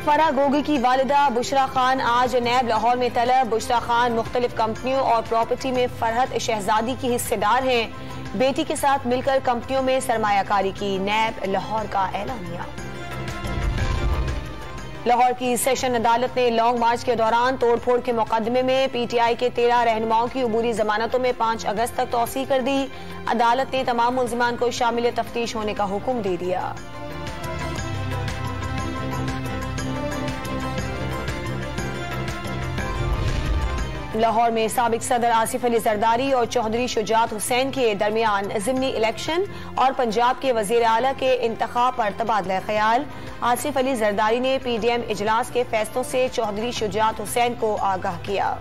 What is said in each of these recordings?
फराह गोगी की वालिदा बुशरा खान आज नैब लाहौर में तलब। बुशरा खान मुख्तलिफ कंपनियों और प्रॉपर्टी में फरहत शहजादी की हिस्सेदार हैं। बेटी के साथ मिलकर कंपनियों में सरमायाकारी की, नैब लाहौर का एलानिया। लाहौर की सेशन अदालत ने लॉन्ग मार्च के दौरान तोड़फोड़ के मुकदमे में पीटीआई के 13 रहनुमाओं की अबूरी जमानतों में 5 अगस्त तक तौसीह कर दी। अदालत ने तमाम मुल्जिमान को शामिल तफ्तीश होने का हुक्म दे दिया। लाहौर में साबिक सदर आसिफ अली जरदारी और चौधरी शुजात हुसैन के दरमियान ज़िमनी इलेक्शन और पंजाब के वजीर आला के इंतखाब पर तबादला ख्याल। आसिफ अली जरदारी ने पीडीएम इजलास के फैसलों से चौधरी शुजात हुसैन को आगाह किया।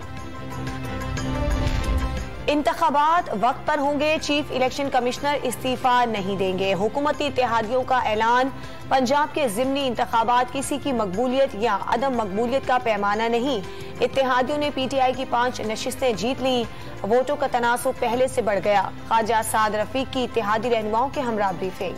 इंतखाबात वक्त पर होंगे, चीफ इलेक्शन कमिश्नर इस्तीफा नहीं देंगे। हुकूमती इत्तेहादियों का ऐलान। पंजाब के ज़िमनी इंतखाबात किसी की मकबूलियत या अदम मकबूलियत का पैमाना नहीं। इत्तेहादियों ने पीटीआई की 5 नशिस्तें जीत ली। वोटों का तनासुब पहले से बढ़ गया। ख्वाजा साद रफीक की इत्तेहादी रहनुमाओं के हमरा ब्रीफिंग।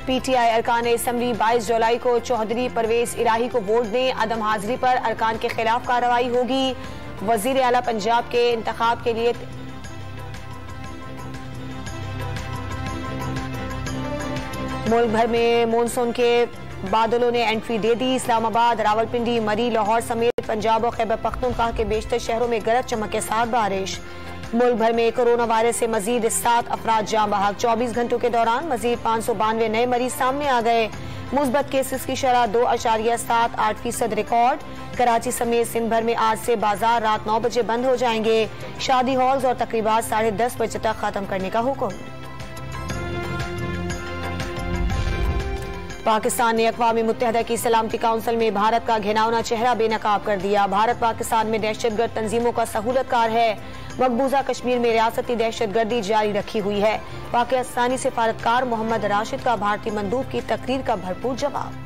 पीटीआई अरकान असम्बली 22 जुलाई को चौधरी परवेज इलाही को वोट दें। अदम हाजिरी पर अरकान के खिलाफ कार्रवाई होगी। वजीर आला पंजाब के इंतखाब के लिए मुल्क भर में मानसून के बादलों ने एंट्री दे दी। इस्लामाबाद, रावलपिंडी, मरी, लाहौर समेत पंजाब और खैबर पख्तूनख्वा के बेशतर शहरों में गरज चमक के साथ बारिश। मुल्क भर में कोरोना वायरस से मजीद 7 अफराद जाँ बहक। 24 घंटों के दौरान मजीद 592 नए मरीज सामने आ गए। मुस्बत केसेस की शरह 2.78% रिकॉर्ड। कराची समेत सिंध भर में आज से बाजार रात 9 बजे बंद हो जाएंगे। शादी हॉल्स और तकरीबात 10:30 बजे तक खत्म करने का हुक्म। पाकिस्तान ने अक़वाम मुत्तहिदा की सलामती काउंसिल में भारत का घिनौना चेहरा बेनकाब कर दिया। भारत पाकिस्तान में दहशतगर्द तंजीमों का सहूलतकार है। मकबूजा कश्मीर में रियासती दहशतगर्दी जारी रखी हुई है। पाकिस्तानी सिफारतकार मोहम्मद राशिद का भारतीय मंदूब की तकरीर का भरपूर जवाब।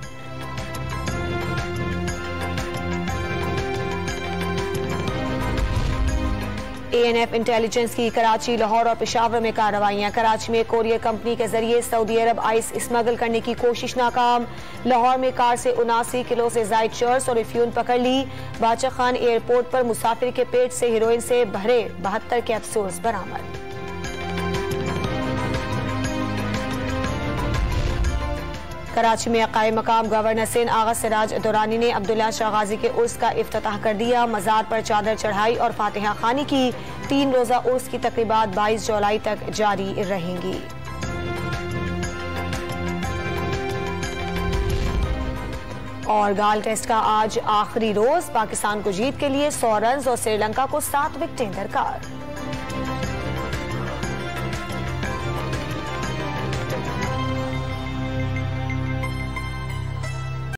ANF इंटेलिजेंस की कराची, लाहौर और पेशावर में कार्रवाइयां। कराची में कोरियर कंपनी के जरिए सऊदी अरब आइस स्मगल करने की कोशिश नाकाम। लाहौर में कार से 79 किलो से जायद चर्स और अफ्यून पकड़ ली। बादशाह खान एयरपोर्ट पर मुसाफिर के पेट से हेरोइन से भरे 72 कैप्सूल्स बरामद। कराची में अकाए मकाम गवर्नर सिंध आगा सिराज दुरानी ने अब्दुल्ला शाह गाजी के उर्स का इफ्तिताह कर दिया। मजार पर चादर चढ़ाई और फातिहा खानी की। 3 रोजा उर्स की तकरीबात 22 जुलाई तक जारी रहेंगी। और गाल टेस्ट का आज आखिरी रोज। पाकिस्तान को जीत के लिए 100 रन और श्रीलंका को 7 विकेटें दरकार।